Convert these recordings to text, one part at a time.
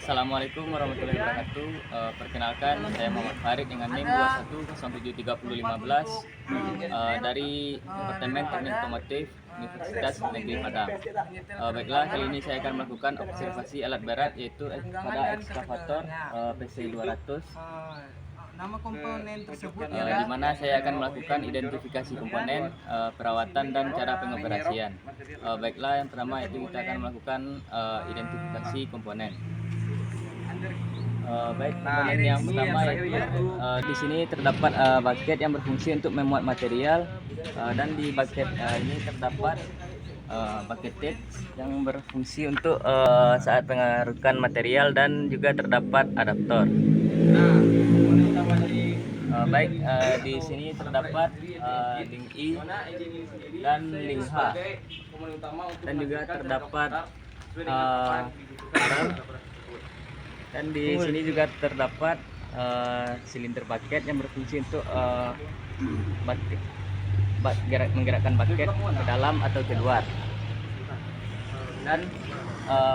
Assalamualaikum warahmatullahi wabarakatuh. Perkenalkan, saya Muhammad Farid dengan NIM 21073015 dari Departemen Teknik Otomotif Universitas Negeri Padang. Baiklah, kali ini saya akan melakukan observasi alat berat yaitu pada ekskavator PC 200. Nama komponen tersebut Di mana saya akan melakukan identifikasi komponen, perawatan dan cara pengoperasian. Baiklah, yang pertama itu kita akan melakukan identifikasi komponen. Baik, komponen yang pertama yaitu di sini terdapat bucket yang berfungsi untuk memuat material, dan di bucket ini terdapat bucket tip yang berfungsi untuk saat pengarukan material, dan juga terdapat adaptor. Baik, di sini terdapat link I dan link H, dan juga terdapat arm, dan di sini juga terdapat silinder bucket yang berfungsi untuk menggerakkan bucket ke dalam atau keluar. Dan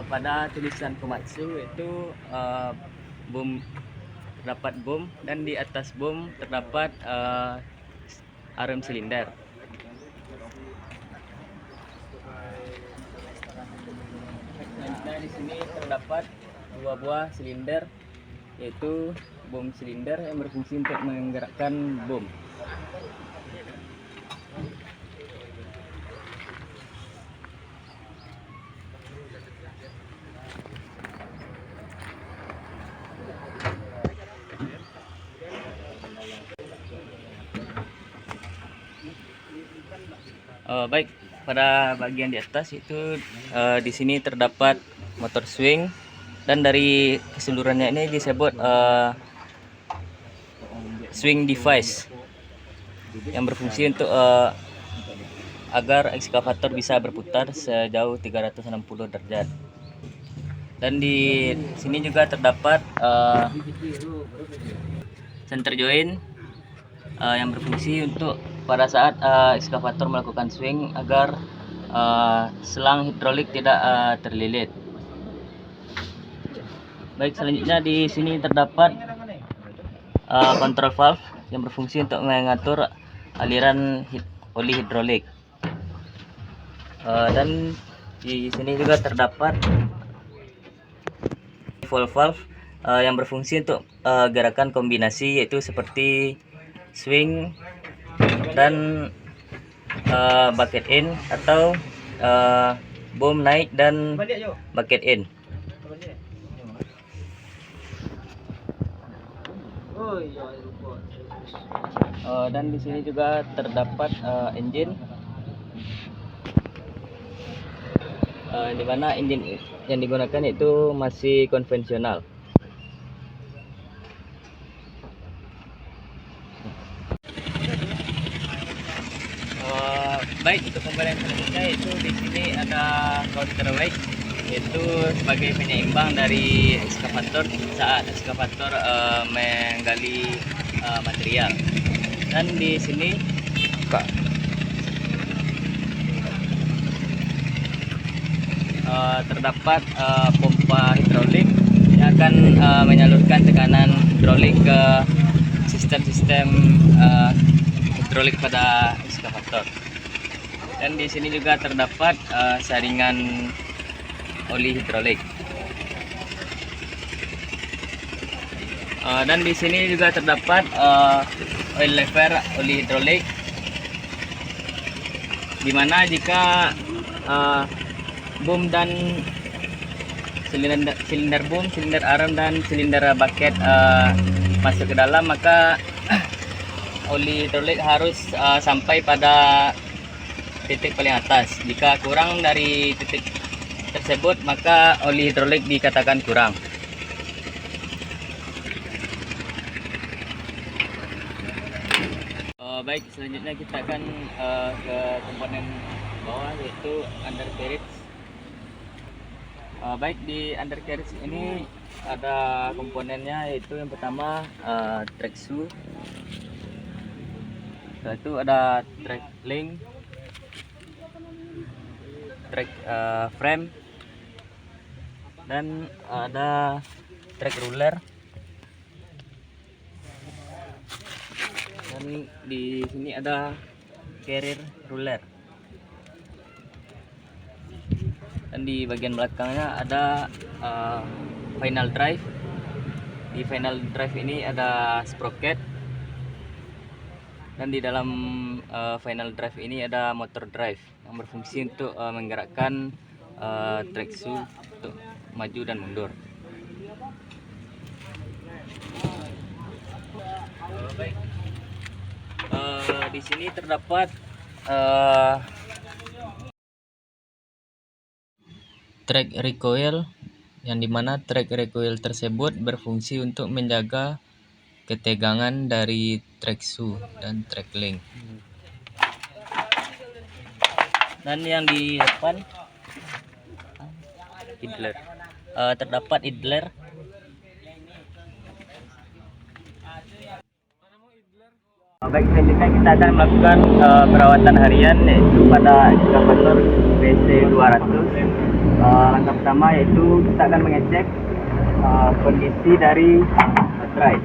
pada tulisan Komatsu itu boom, terdapat boom, dan di atas boom terdapat arm silinder. Selanjutnya di sini terdapat dua buah silinder, yaitu boom silinder yang berfungsi untuk menggerakkan boom. Baik, pada bagian di atas itu di sini terdapat motor swing, dan dari keseluruhannya ini disebut swing device yang berfungsi untuk agar ekskavator bisa berputar sejauh 360 derajat. Dan di sini juga terdapat center joint yang berfungsi untuk pada saat ekskavator melakukan swing agar selang hidrolik tidak terlilit. Baik, selanjutnya di sini terdapat control valve yang berfungsi untuk mengatur aliran oli hidrolik. Dan di sini juga terdapat valve yang berfungsi untuk gerakan kombinasi, yaitu seperti swing dan bucket in, atau boom naik dan bucket in. Dan di sini juga terdapat engine, di mana engine yang digunakan itu masih konvensional. Baik, untuk komponen selanjutnya itu di sini ada counterweight, yaitu sebagai penyeimbang dari ekskavator saat ekskavator menggali material. Dan di sini terdapat pompa hidrolik yang akan menyalurkan tekanan hidrolik ke sistem-sistem hidrolik pada ekskavator. Dan di sini juga terdapat saringan oli hidrolik. Dan di sini juga terdapat oil lever oli hidrolik, dimana jika boom dan silinder boom, silinder arm dan silinder bucket masuk ke dalam, maka oli hidrolik harus sampai pada titik paling atas. Jika kurang dari titik tersebut, maka oli hidrolik dikatakan kurang. Baik, selanjutnya kita akan ke komponen bawah, yaitu undercarriage. Baik, di undercarriage ini ada komponennya, yaitu yang pertama track shoe, setelah itu ada track link, track frame, dan ada trek ruler. Dan di sini ada carrier ruler. Dan di bagian belakangnya ada final drive. Di final drive ini ada sprocket. Dan di dalam final drive ini ada motor drive yang berfungsi untuk menggerakkan trek shoe untuk maju dan mundur. Baik. Di sini terdapat track recoil, yang dimana track recoil tersebut berfungsi untuk menjaga ketegangan dari track shoe dan track link. Dan yang di depan idler, terdapat idler. Baik, selanjutnya kita akan melakukan perawatan harian, yaitu pada ekskavator BC200. Langkah pertama yaitu kita akan mengecek kondisi dari baterai.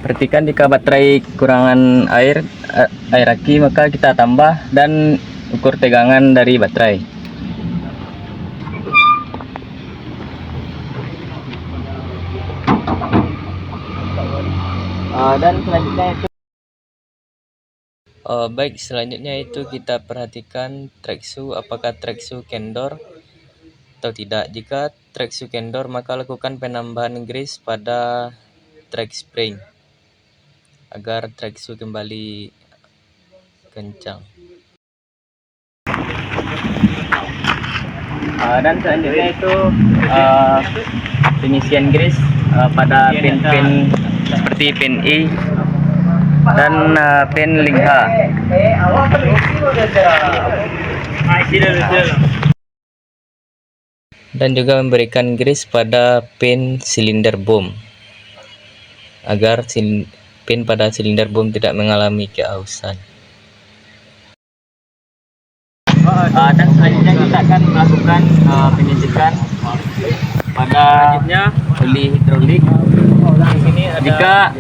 Perhatikan jika baterai kekurangan air aki, maka kita tambah dan ukur tegangan dari baterai. Dan selanjutnya itu baik, selanjutnya itu kita perhatikan track shoe, apakah track shoe kendor atau tidak. Jika track shoe kendor, maka lakukan penambahan grease pada track spring agar track shoe kembali kencang. Dan selanjutnya itu pengisian grease pada pin-pin seperti pin I dan pin link H. Dan juga memberikan grease pada pin silinder bom agar pin pada silinder bom tidak mengalami keausan. Dan selanjutnya kita akan melakukan pengecekan pada oli hidrolik. Jika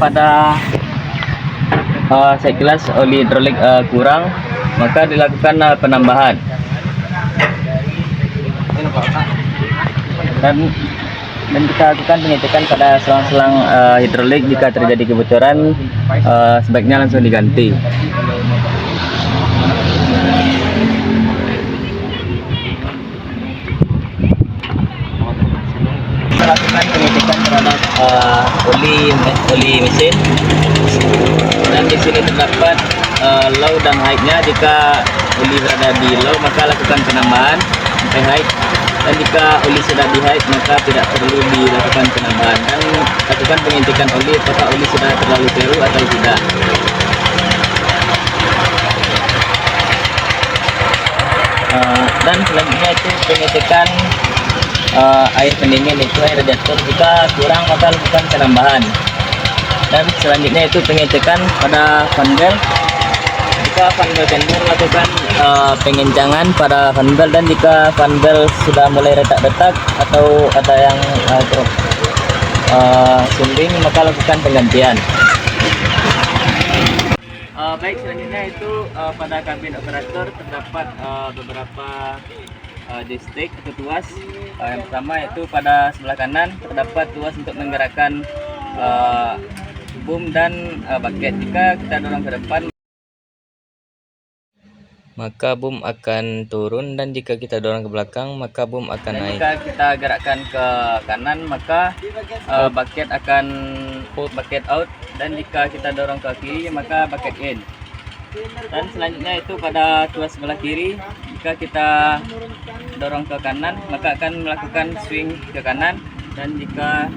pada sekilas oli hidrolik kurang, maka dilakukan penambahan. Dan kita lakukan pengecekan pada selang-selang hidrolik. Jika terjadi kebocoran, sebaiknya langsung diganti. Lakukan pengecekan terhadap oli mesin. Dan di sini terdapat low dan high-nya. Jika oli berada di low, maka lakukan penambahan sampai high. Dan jika oli sudah di high, maka tidak perlu dilakukan penambahan. Dan lakukan pengecekan oli apakah oli sudah terlalu keruh atau tidak. Dan selanjutnya itu pengecekan air pendingin, itu air radiator. Jika kurang, maka lakukan penambahan. Dan selanjutnya itu pengecekan pada fan belt. Jika fan belt kendor, lakukan pengencangan pada fan belt. Dan jika fan belt sudah mulai retak-retak atau ada yang sumbing, maka lakukan penggantian. Baik, selanjutnya itu pada kabin operator terdapat beberapa joystick atau tuas. Yang pertama yaitu pada sebelah kanan terdapat tuas untuk menggerakkan boom dan bucket. Jika kita dorong ke depan, maka boom akan turun, dan jika kita dorong ke belakang, maka boom akan naik. Jika kita gerakkan ke kanan, maka bucket akan bucket out, dan jika kita dorong ke kiri, maka bucket in. Dan selanjutnya itu pada tuas sebelah kiri, jika kita dorong ke kanan, maka akan melakukan swing ke kanan, dan jika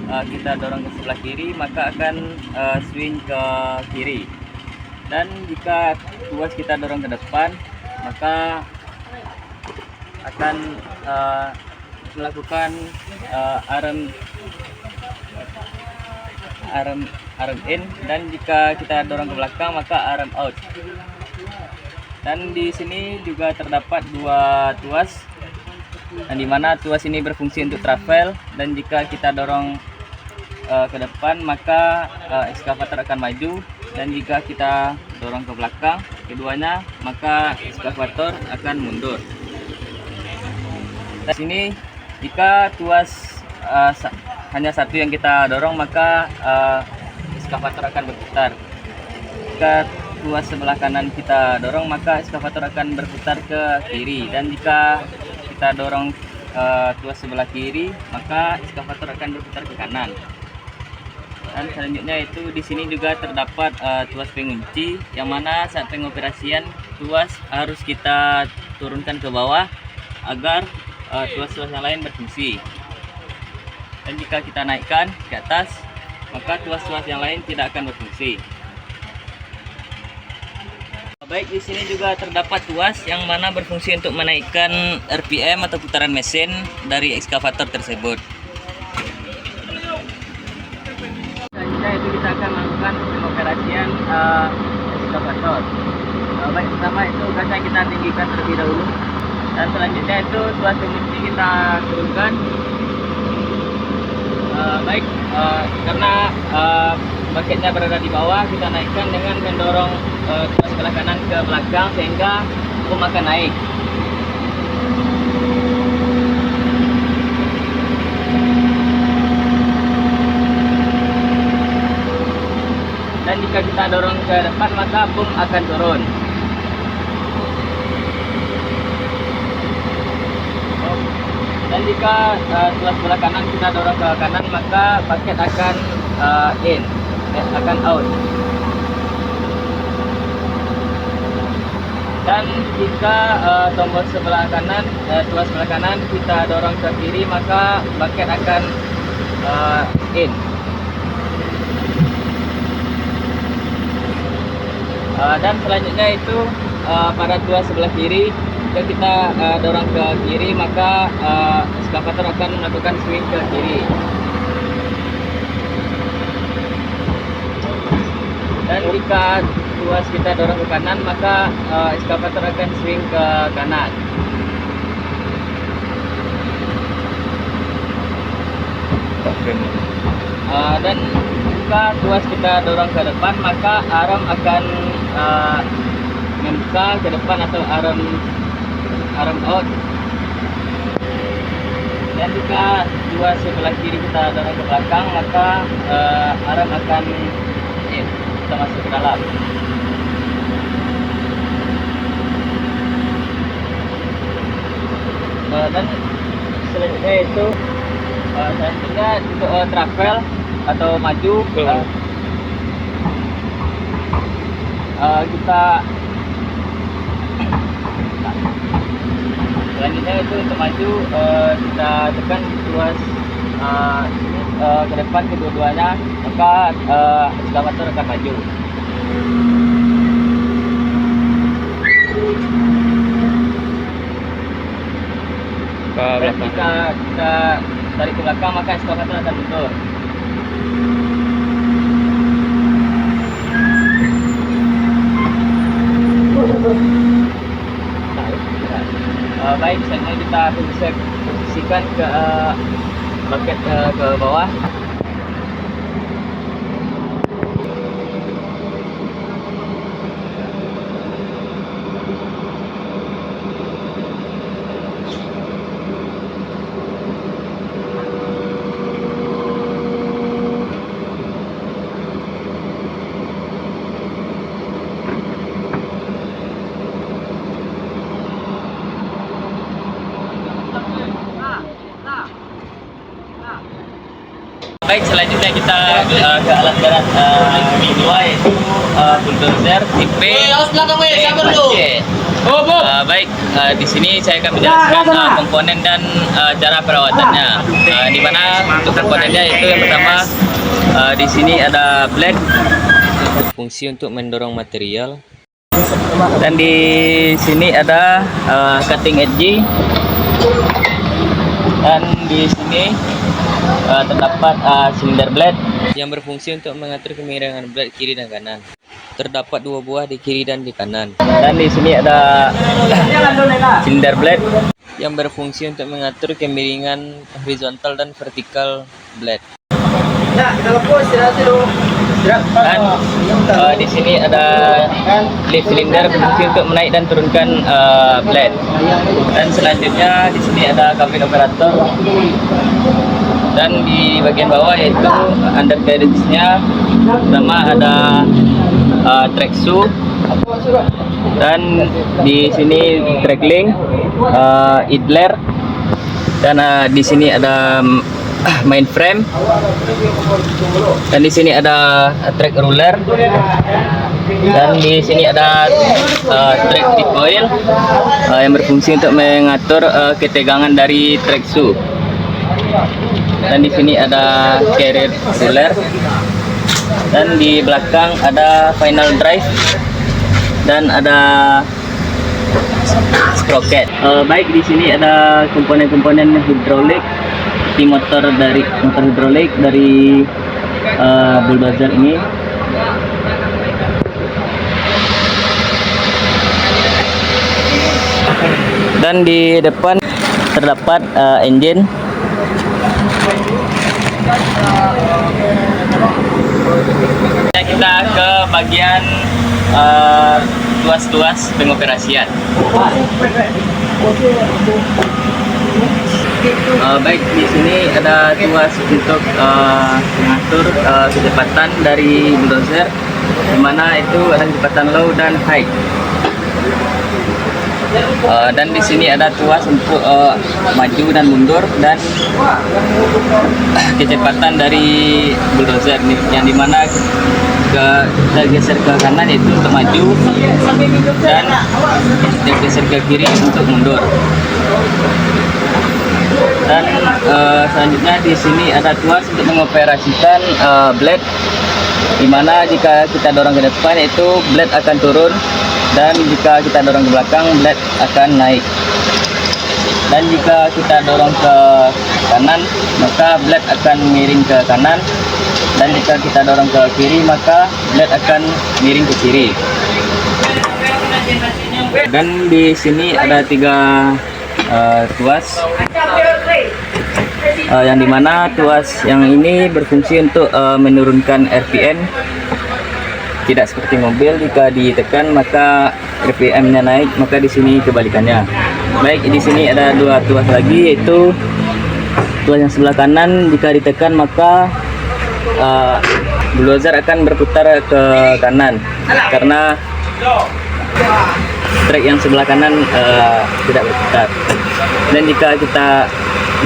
kita dorong ke sebelah kiri, maka akan swing ke kiri. Dan jika tuas kita dorong ke depan, maka akan melakukan arm in, dan jika kita dorong ke belakang, maka arm out. Dan di sini juga terdapat dua tuas dan di mana tuas ini berfungsi untuk travel, dan jika kita dorong ke depan maka ekskavator akan maju, dan jika kita dorong ke belakang keduanya maka ekskavator akan mundur. Di sini jika tuas hanya satu yang kita dorong maka ekskavator akan berputar. Jika tuas sebelah kanan kita dorong maka ekskavator akan berputar ke kiri, dan jika kita dorong tuas sebelah kiri maka ekskavator akan berputar ke kanan. Dan selanjutnya itu di sini juga terdapat tuas pengunci, yang mana saat pengoperasian tuas harus kita turunkan ke bawah agar tuas-tuas yang lain berfungsi. Dan jika kita naikkan ke atas maka tuas-tuas yang lain tidak akan berfungsi. Baik, di sini juga terdapat tuas yang mana berfungsi untuk menaikkan RPM atau putaran mesin dari ekskavator tersebut. Selanjutnya itu kita akan melakukan pengoperasian ekskavator. Baik, pertama itu kaca kita tinggikan terlebih dahulu, dan selanjutnya itu tuas pengunci kita turunkan. Karena baketnya berada di bawah, kita naikkan dengan mendorong tuas sebelah kanan ke belakang sehingga bom akan naik. Dan jika kita dorong ke depan maka bom akan turun. Dan jika tuas sebelah kanan kita dorong ke kanan maka baket akan akan out. Dan jika tombol sebelah kanan, tuas sebelah kanan kita dorong ke kiri maka baket akan in. Dan selanjutnya itu pada tuas sebelah kiri, jika kita dorong ke kiri maka ekskavator akan melakukan swing ke kiri. Dan jika tuas kita dorong ke kanan maka ekskavator akan swing ke kanan. Dan jika tuas kita dorong ke depan maka arm akan membuka ke depan atau arm out. Dan jika tuas sebelah kiri kita dorong ke belakang maka arm akan kita masuk ke dalam. Dan selanjutnya itu untuk travel atau maju, kita selanjutnya itu untuk maju kita tekan tuas ke depan kedua-duanya maka ekskavator akan maju. Dan jika kita tarik ke belakang maka ekskavator akan mundur. Baik, selanjutnya kita posisikan ke baket ke bawah. Baik, selanjutnya kita ke alat berat kedua yaitu bulldozer tipe C. Baik, di sini saya akan menjelaskan komponen dan cara perawatannya. Di mana untuk komponennya itu yang pertama di sini ada blade, fungsi untuk mendorong material, dan di sini ada cutting edge, dan di sini terdapat silinder blade yang berfungsi untuk mengatur kemiringan blade kiri dan kanan. Terdapat 2 buah di kiri dan di kanan. Dan di sini ada silinder blade yang berfungsi untuk mengatur kemiringan horizontal dan vertikal blade. Dan di sini ada leaf cylinder berfungsi untuk menaik dan turunkan blade. Dan selanjutnya di sini ada kabin operator. Dan di bagian bawah yaitu undercarriage-nya, pertama ada track shoe, dan di sini track link, idler, dan di sini ada main frame, dan di sini ada track ruler, dan di sini ada track tip oil yang berfungsi untuk mengatur ketegangan dari track shoe. Dan di sini ada carrier ruler, dan di belakang ada final drive, dan ada sprocket. Baik, di sini ada komponen-komponen hidrolik, seperti motor hidrolik dari bulldozer ini. Dan di depan terdapat engine. Kita ke bagian tuas-tuas pengoperasian. Baik, di sini ada tuas untuk mengatur kecepatan dari bulldozer, di mana itu ada kecepatan low dan high. Dan di sini ada tuas untuk maju dan mundur dan kecepatan dari bulldozer, yang dimana kita geser ke kanan itu untuk maju dan kita geser ke kiri untuk mundur. Dan selanjutnya di sini ada tuas untuk mengoperasikan blade, dimana jika kita dorong ke depan itu blade akan turun, dan jika kita dorong ke belakang blade akan naik. Dan jika kita dorong ke kanan maka blade akan miring ke kanan, dan jika kita dorong ke kiri maka blade akan miring ke kiri. Dan di sini ada 3 tuas, yang dimana tuas yang ini berfungsi untuk menurunkan RPM. Tidak seperti mobil, jika ditekan maka RPM-nya naik, maka di sini kebalikannya. Baik, di sini ada 2 tuas lagi, yaitu tuas yang sebelah kanan jika ditekan maka bulldozer akan berputar ke kanan karena trek yang sebelah kanan tidak berputar. Dan jika kita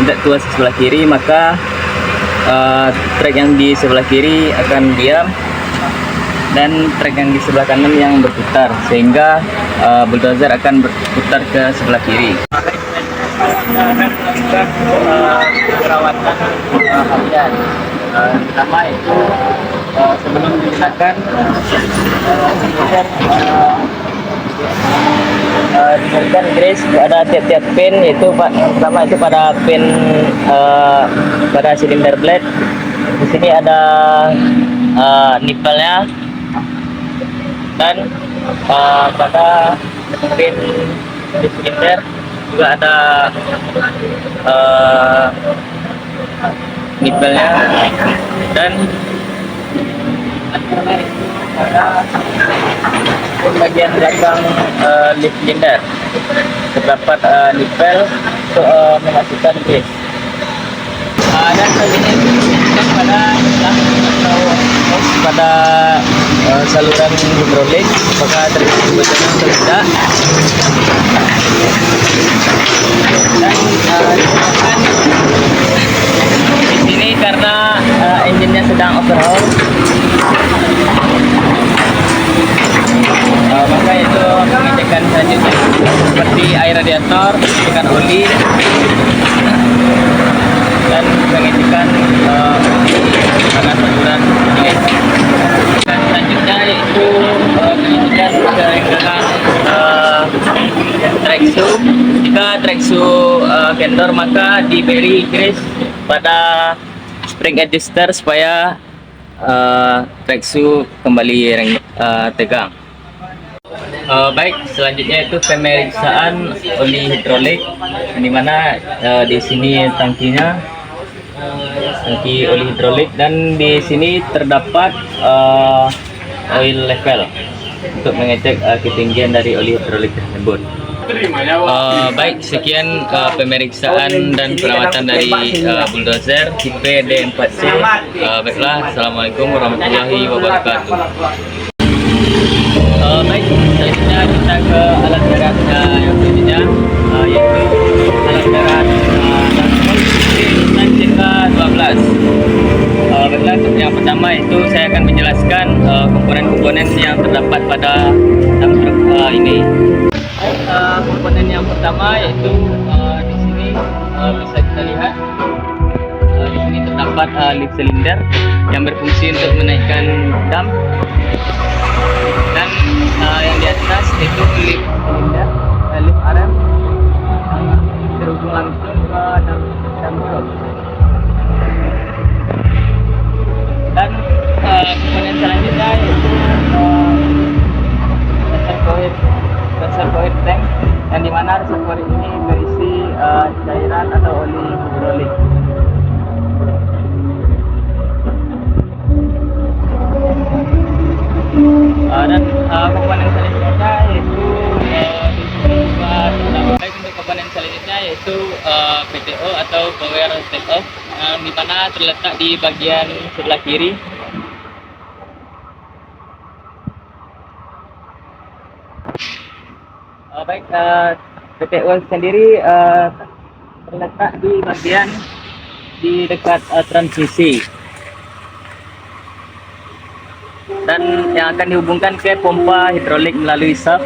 tidak tuas sebelah kiri maka trek yang di sebelah kiri akan diam dan trek yang di sebelah kanan yang berputar, sehingga bulldozer akan berputar ke sebelah kiri. Perawatan harian pertama itu sebelum digunakan diberikan grease pada tiap-tiap pin, yaitu pertama itu pada pin pada silinder blade. Di sini ada nipelnya, dan pada pin di silinder juga ada nipelnya, dan bagian belakang leaf cylinder terdapat nipel untuk memasukkan grease. Dan bagian pada saluran hidrolik apakah terjadi bocoran atau tidak. Dan di sini karena engine-nya sedang overhaul, maka itu pengecekan selanjutnya seperti air radiator, pengecekan oli, dan pengecekan pada saluran ini. Dan selanjutnya yaitu pengecekan kerenggatan track shoe. Jika track shoe kendor maka diberi grease pada spring adjuster supaya track shoe kembali tegang. Baik, selanjutnya itu pemeriksaan oli hidrolik, di mana di sini tangkinya, tangki oli hidrolik, dan di sini terdapat oil level untuk mengecek ketinggian dari oli hidrolik tersebut. Baik, sekian pemeriksaan dan perawatan dari bulldozer tipe D4C. Baiklah, assalamualaikum warahmatullahi wabarakatuh. Baik, selanjutnya kita ke alat berat yang selanjutnya, yaitu alat berat CK12. Baiklah, untuk yang pertama itu saya akan menjelaskan komponen-komponen yang terdapat pada dump truck ini. Komponen yang pertama yaitu di sini bisa kita lihat di sini terdapat lift cylinder yang berfungsi untuk menaikkan dam, dan yang di atas itu lift cylinder, lift arm terhubung langsung ke dam truck. Dan komponen selanjutnya yaitu reservoir tank, yang dimana reservoir ini berisi cairan atau oli hidrolik. Dan komponen selanjutnya yaitu baik, untuk komponen selanjutnya yaitu PTO atau power take off, di mana terletak di bagian sebelah kiri. Baik, PTO sendiri terletak di bagian di dekat transmisi, dan yang akan dihubungkan ke pompa hidrolik melalui shaft,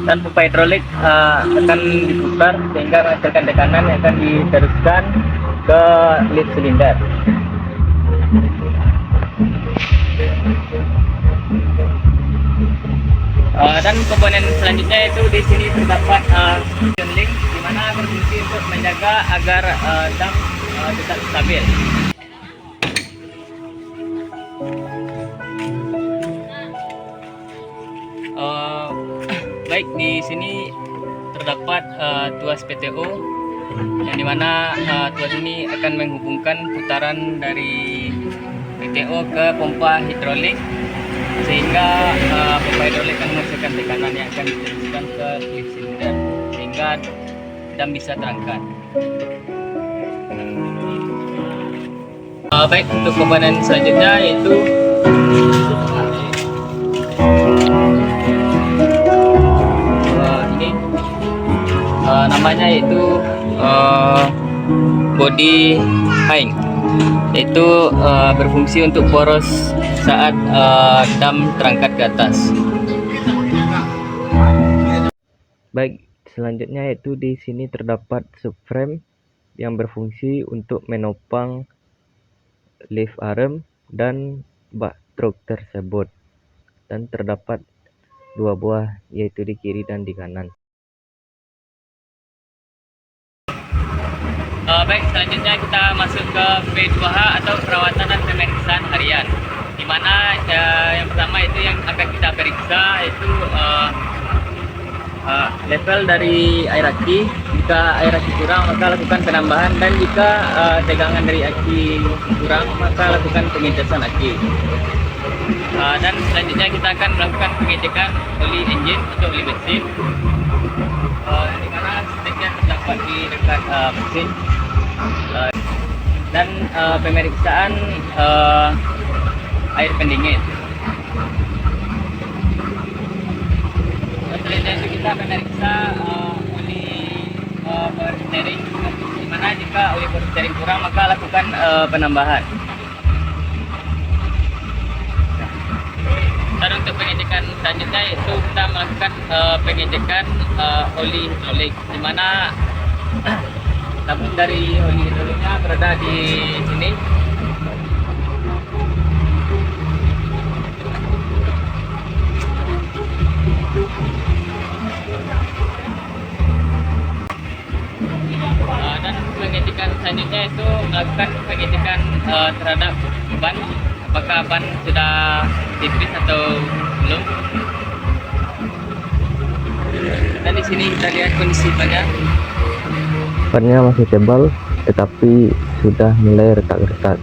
dan pompa hidrolik akan diputar sehingga menghasilkan tekanan yang akan diteruskan ke lift silinder. Dan komponen selanjutnya itu di sini terdapat suction link, di mana berfungsi untuk menjaga agar dam tetap stabil. Baik, di sini terdapat tuas PTO, yang dimana tuas ini akan menghubungkan putaran dari PTO ke pompa hidrolik, sehingga pompa hidrolik akan menghasilkan tekanan yang akan diteruskan ke lift cylinder sehingga dam bisa terangkat. Baik, untuk komponen selanjutnya yaitu ini namanya yaitu body hang, yaitu berfungsi untuk poros saat dam terangkat ke atas. Baik, selanjutnya yaitu di sini terdapat subframe yang berfungsi untuk menopang lift arm dan bak truk tersebut, dan terdapat dua buah, yaitu di kiri dan di kanan. Baik, selanjutnya kita masuk ke P2H atau perawatan dan pemeriksaan harian, di mana yang pertama itu yang akan kita periksa yaitu level dari air aki. Jika air aki kurang maka lakukan penambahan, dan jika tegangan dari aki kurang maka lakukan pengecasan aki. Dan selanjutnya kita akan melakukan pengecekan oli engine atau oli mesin, di mana steknya terdapat di dekat mesin, dan pemeriksaan air pendingin. Selanjutnya itu kita memeriksa oli power steering, di mana jika oli power steering kurang maka lakukan penambahan. Dan untuk pengecekan selanjutnya yaitu kita melakukan pengecekan oli hidrolik, di mana tabung dari oli hidroliknya berada di sini. Dan pengecekan selanjutnya itu melakukan pengecekan terhadap ban, apakah ban sudah tipis atau belum. Dan di sini kita lihat kondisi bannya. Bannya masih tebal tetapi sudah mulai retak-retak.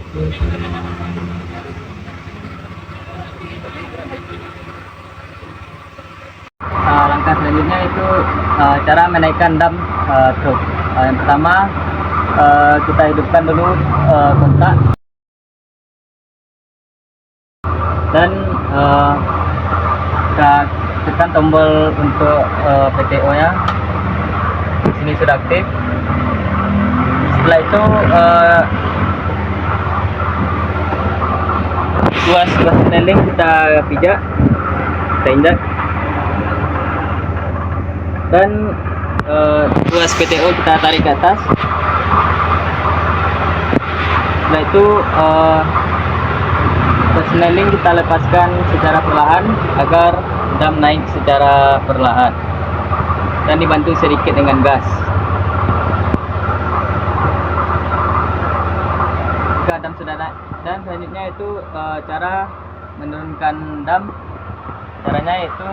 Langkah selanjutnya itu cara menaikkan dam truk. Yang pertama kita hidupkan dulu kontak dan kita tekan tombol untuk PTO nya. Di sini sudah aktif. Setelah itu tuas seneling kita pijak, kita injak, dan tuas PTO kita tarik ke atas. Setelah itu tuas seneling kita lepaskan secara perlahan agar dam naik secara perlahan dan dibantu sedikit dengan gas. Jika dam sudah naik, dan selanjutnya itu cara menurunkan dam. Caranya itu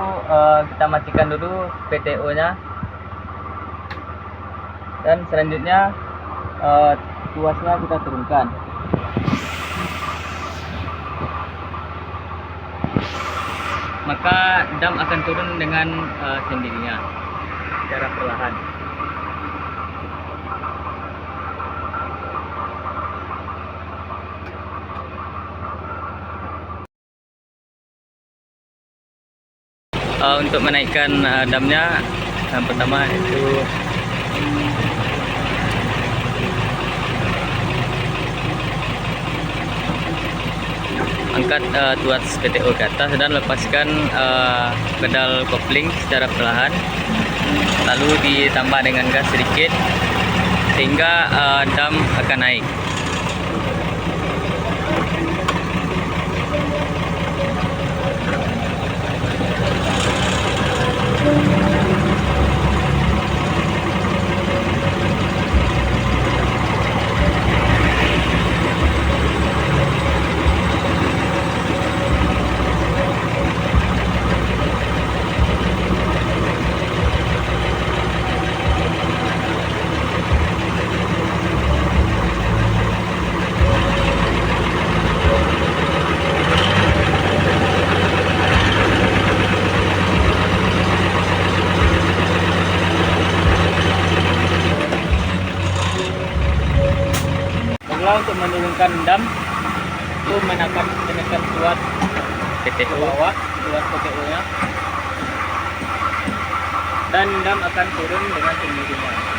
kita matikan dulu PTO nya, dan selanjutnya tuasnya kita turunkan. Maka dam akan turun dengan sendirinya secara perlahan. Untuk menaikkan damnya, yang pertama itu angkat tuas PTO ke atas dan lepaskan pedal kopling secara perlahan, lalu ditambah dengan gas sedikit sehingga dam akan naik. Untuk menurunkan dam itu menekan tuas PTO bawah, tuas PTO nya, dan dam akan turun dengan sendirinya.